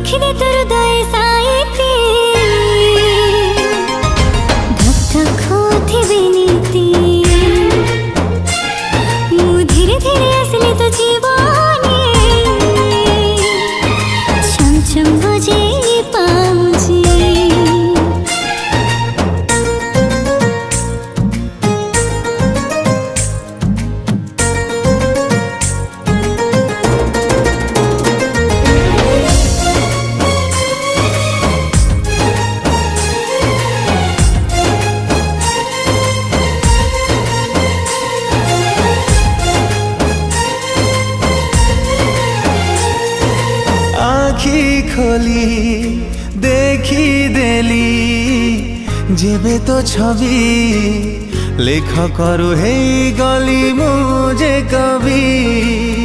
रखिदे तोर दय साइती धक धक होथिबे नीति मु धीरे धीरे आसली तो जीवने छम छम बजे पाउची आखी खोली देखी देली जेबे तो छवि लेख करू हे गली मुझे कवि।